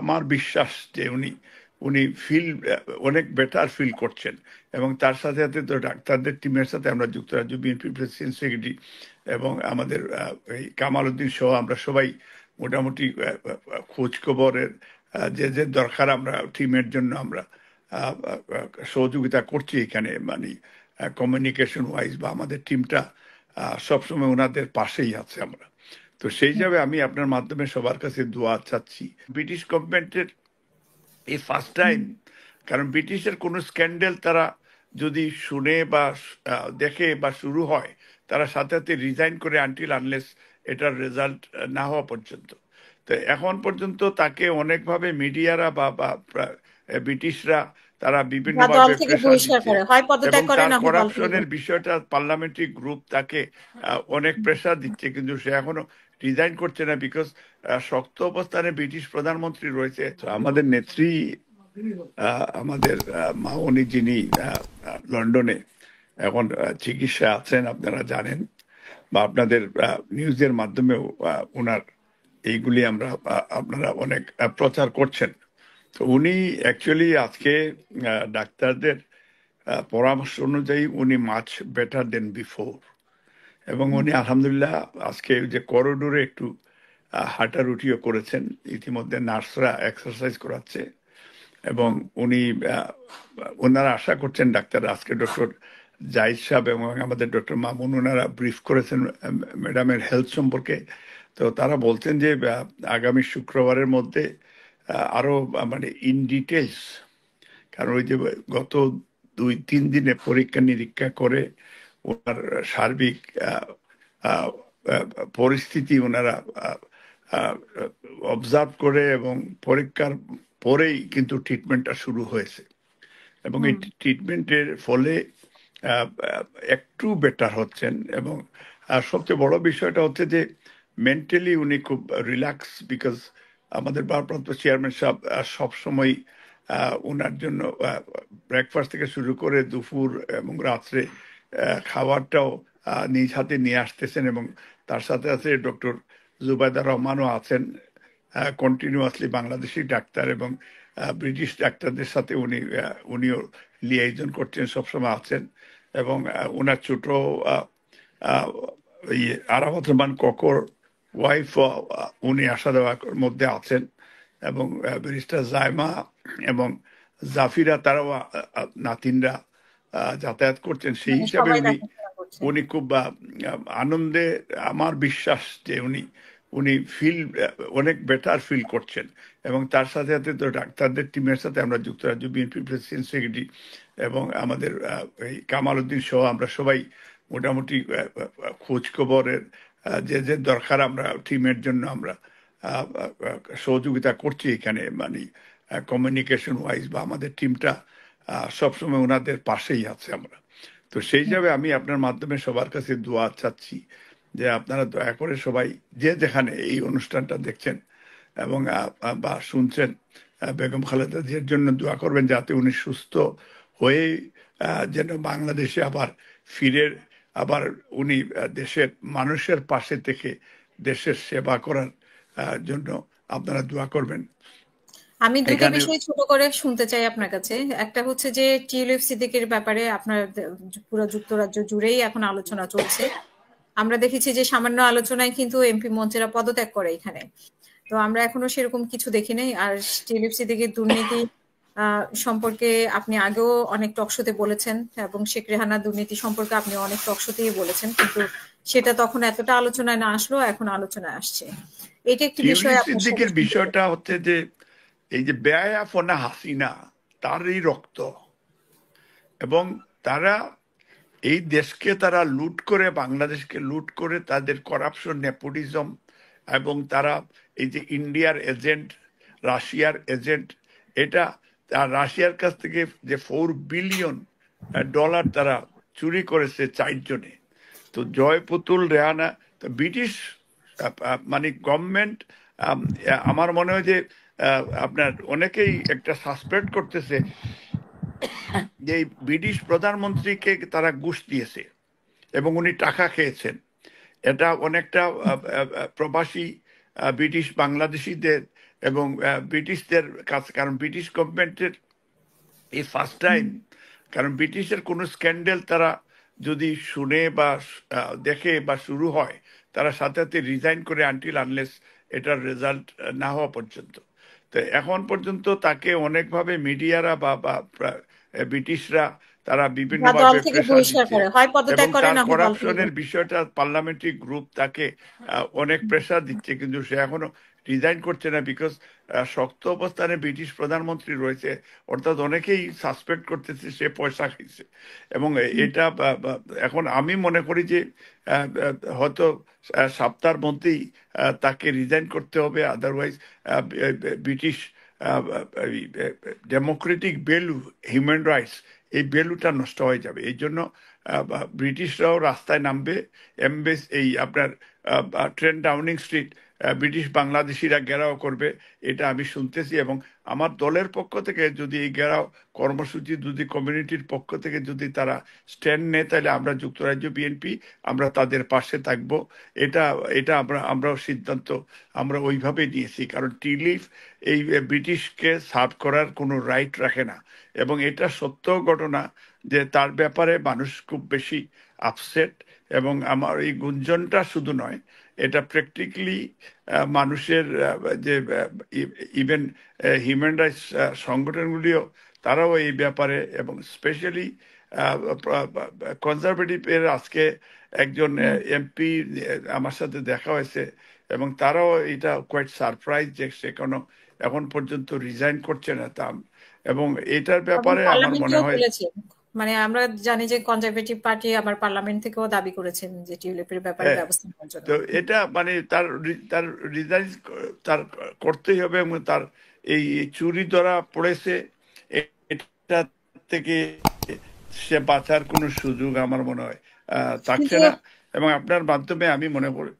আমার বিশ্বাস যে উনি উনি ফিল অনেক বেটার ফিল করছেন। এবং তার সাথে সাথে তো ডাক্তারদের টিমের সাথে আমরা যুক্তরাজ্য বিএনপি প্রেসিডেন্ট সেক্রেটারি এবং আমাদের এই কামাল উদ্দিন সহ আমরা সবাই মোটামুটি খোঁজ খবরের যে যে দরকার আমরা টিমের জন্য আমরা সহযোগিতা করছি এখানে, মানে কমিউনিকেশন ওয়াইজ বা আমাদের টিমটা সবসময় ওনাদের পাশেই আছে আমরা। তো সেই হিসাবে আমি আপনার মাধ্যমে সবার কাছে দোয়া চাচ্ছি ব্রিটিশ গভর্নমেন্টের এই ফার্স্ট টাইম। কারণ ব্রিটিশের কোনো স্ক্যান্ডেল তারা যদি শুনে বা দেখে বা শুরু হয়, তারা সাথে সাথে রিজাইন করে আনটিল আনলেস এটার রেজাল্ট না হওয়া পর্যন্ত। তো এখন পর্যন্ত তাকে অনেকভাবে মিডিয়ারা বা ব্রিটিশরা তারা বা দল বিভিন্নভাবে থেকে প্রেশার বহিষ্কার দিচ্ছে। করে, হয় এবং পদত্যাগ করে তার না হয় দল থেকে করাপশনের বিষয়টা পার্লামেন্টারি গ্রুপ তাকে অনেক প্রেশার দিচ্ছে, কিন্তু সে এখনো রিজাইন করছে না, বিকজ শক্ত অবস্থানে ব্রিটিশ প্রধানমন্ত্রী রয়েছে। তো আমাদের নেত্রী আমাদের মা, উনি যিনি লন্ডনে এখন চিকিৎসা আছেন আপনারা জানেন, বা আপনাদের নিউজের মাধ্যমেও ওনার এইগুলি আমরা আপনারা অনেক প্রচার করছেন। তো উনি অ্যাকচুয়ালি আজকে ডাক্তারদের পরামর্শ অনুযায়ী উনি মাছ বেটার দেন বিফোর। এবং উনি আলহামদুলিল্লাহ আজকে যে করিডোরে একটু হাঁটারুটিও করেছেন, ইতিমধ্যে নার্সরা এক্সারসাইজ করাচ্ছে। এবং উনি আহ, ওনারা আশা করছেন ডাক্তার আজকে ডক্টর জাহিদ সাহেব এবং আমাদের ডক্টর মামুন ওনারা ব্রিফ করেছেন ম্যাডামের হেলথ সম্পর্কে। তো তারা বলছেন যে আগামী শুক্রবারের মধ্যে আরো মানে ইন ডিটেলস, কারণ ওই যে গত 2-3 দিনে পরীক্ষা নিরীক্ষা করে ওনার সার্বিক আহ, আহ, আহ, পরিস্থিতি ওনারা অবজার্ভ করে এবং পরীক্ষার পরেই কিন্তু ট্রিটমেন্টটা শুরু হয়েছে। এবং এই হুম। ট্রিটমেন্টের ফলে আহ, আহ, একটু বেটার হচ্ছেন। এবং সবচেয়ে বড় বিষয়টা হচ্ছে যে মেন্টালি উনি খুব রিল্যাক্স, বিকজ আমাদের ভারপ্রাপ্ত চেয়ারম্যান সাহেব সবসময় ওনার জন্য ব্রেকফাস্ট থেকে শুরু করে দুপুর এবং রাত্রে খাবারটাও নিজ হাতে নিয়ে আসতেছেন। এবং তার সাথে সাথে ডক্টর জুবাইদা রহমানও আছেন, কন্টিনিউয়াসলি বাংলাদেশি ডাক্তার এবং ব্রিটিশ ডাক্তারদের সাথে উনিও লিয়াইজন করছেন, সবসময় আছেন। এবং ওনার ছোট আহ, আহ, ইয়ে আরাফাত রহমান ককর ওয়াইফ, উনি আসা যাওয়ার মধ্যে আছেন। এবং ব্যারিস্টার জায়মা এবং জাফিরা তারাও নাতিনরা যাতায়াত করছেন। সেই মানে হিসাবে সবাই উনি দেখাশোনা করছে। উনি খুব আনন্দে, আমার বিশ্বাস যে উনি উনি ফিল অনেক বেটার ফিল করছেন। এবং তার সাথে সাথে তো ডাক্তারদের টিমের সাথে আমরা যুক্তরাজ্য বিএনপি প্রেসিডেন্ট সেক্রেটারি এবং আমাদের এই কামাল উদ্দিন সহ আমরা সবাই মোটামুটি খোঁজ খবরের যে যে দরকার আমরা টিমের জন্য আমরা সহযোগিতা করছি এখানে, মানে কমিউনিকেশন ওয়াইজ বা আমাদের টিমটা সবসময় ওনাদের পাশেই আছে আমরা। তো সেই হিসাবে আমি আপনার মাধ্যমে সবার কাছে দোয়া চাচ্ছি যে আপনারা দয়া করে সবাই যে যেখানে এই অনুষ্ঠানটা দেখছেন এবং বা শুনছেন, বেগম খালেদা জিয়ার জন্য দোয়া করবেন যাতে উনি সুস্থ হয়ে যেন বাংলাদেশে আবার ফিরে, আবার উনি দেশের মানুষের পাশে থেকে দেশের সেবা করার জন্য আপনারা দোয়া করবেন। আমি দুটো এখানে বিষয় ছোট করে শুনতে চাই আপনার কাছে। একটা হচ্ছে যে টিএলএফ সিদ্দিকের ব্যাপারে আপনার পুরো যুক্তরাজ্য জুড়েই এখন আলোচনা চলছে। আমরা দেখেছি যে সামান্য আলোচনায় কিন্তু এমপি মন্ত্রীরা পদত্যাগ করে এখানে। তো আমরা এখনো সেরকম কিছু দেখি নাই। আর টিএলএফ সিদ্দিকের দুর্নীতি সম্পর্কে আপনি আগেও অনেক টকশোতে বলেছেন, এবং শেখ রেহানা দুর্নীতি সম্পর্কে আপনি অনেক টকশোতেই বলেছেন, কিন্তু সেটা তখন এতটা আলোচনায় না আসলেও এখন আলোচনায় আসছে। এটা একটি বিষয় টিউলিপ আপনার সাথে সিদ্দিকের শুনতে চাই। বিষয়টা হচ্ছে যে এই যে বেয়াফনা হাসিনা, তারই রক্ত। এবং তারা এই দেশকে তারা লুট করে, বাংলাদেশকে লুট করে তাদের করাপশন, নেপোটিজম, এবং তারা এই যে ইন্ডিয়ার এজেন্ট, রাশিয়ার এজেন্ট, এটা রাশিয়ার কাছ থেকে যে $4 বিলিয়ন তারা চুরি করেছে 4 জনে। তো জয় পুতুল রেহানা, তো ব্রিটিশ মানে গভর্নমেন্ট, আমার মনে হয় যে আপনার অনেকেই একটা সাসপেক্ট করতেছে যে এই ব্রিটিশ প্রধানমন্ত্রীকে তারা ঘুষ দিয়েছে এবং উনি টাকা খেয়েছেন। এটা অনেকটা প্রবাসী ব্রিটিশ বাংলাদেশিদের এবং ব্রিটিশদের কাছে, কারণ ব্রিটিশ গভর্নমেন্টের এই ফার্স্ট টাইম, কারণ ব্রিটিশের কোনো স্ক্যান্ডেল তারা যদি শুনে বা দেখে বা শুরু হয়, তারা সাথে সাথে রিজাইন করে আনটিল আনলেস এটার রেজাল্ট না হওয়া পর্যন্ত। তো এখন পর্যন্ত তাকে অনেকভাবে মিডিয়ারা বা ব্রিটিশরা তারা বা দল বিভিন্নভাবে থেকে প্রেশার বহিষ্কার দিচ্ছে, করে, হয় এবং পদত্যাগ করে তার না হয় দল থেকে করাপশনের বিষয়টা পার্লামেন্টারি গ্রুপ তাকে অনেক প্রেশার দিচ্ছে, কিন্তু সে এখনো রিজাইন করছে না, বিকজ শক্ত অবস্থানে ব্রিটিশ প্রধানমন্ত্রী রয়েছে, অর্থাৎ অনেকেই সাসপেক্ট করতেছে সে পয়সা খাইছে। এবং এটা এখন আমি মনে করি যে হয়তো সপ্তাহের মধ্যেই তাকে রিজাইন করতে হবে, otherwise British Democratic value, human rights, এই ভ্যালুটা নষ্ট হয়ে যাবে। এই জন্য ব্রিটিশরাও রাস্তায় নামবে। এই আপনার ট্রেন ডাউনিং স্ট্রিট ব্রিটিশ বাংলাদেশিরা ঘেরাও করবে, এটা আমি শুনতেছি। এবং আমার দলের পক্ষ থেকে যদি এই ঘেরাও কর্মসূচি, যদি কমিউনিটির পক্ষ থেকে যদি তারা স্ট্যান্ড নেয়, তাহলে আমরা যুক্তরাজ্য বিএনপি আমরা তাদের পাশে থাকব। এটা এটা আমরাও সিদ্ধান্ত আমরা ওইভাবে নিয়েছি, কারণ টিলিফ এই ব্রিটিশকে সার্ভ করার কোনো রাইট রাখে না। এবং এটা সত্য ঘটনা যে তার ব্যাপারে মানুষ খুব বেশি আপসেট। এবং আমার এই গুঞ্জনটা শুধু নয়, এটা প্র্যাকটিক্যালি মানুষের যে ইভেন হিউম্যান রাইটস সংগঠনগুলিও তারাও এই ব্যাপারে, এবং স্পেশালি কনজারভেটিভের আজকে একজন এমপি আমার সাথে দেখা হয়েছে, এবং তারাও এটা কোয়াইট সারপ্রাইজ যে সে কোনো এখন পর্যন্ত রিজাইন করছে না তা। এবং এটার এবং ব্যাপারে আমার মনে পার্লামেন্টেও হয়, তুলেছে। মানে আমরা জানি যে কনজারভেটিভ পার্টি আবার পার্লামেন্ট থেকেও দাবি করেছেন যে টিউলিপের ব্যাপারে হ্যাঁ, ব্যবস্থা নেওয়ার জন্য। তো এটা মানে তার রিজাইন তার করতেই হবে। এবং তার এই চুরি ধরা পড়েছে, এটা থেকে সে বাঁচার কোনো সুযোগ আমার মনে হয় থাকছে কিন্তু না। এবং আপনার মাধ্যমে আমি মনে করি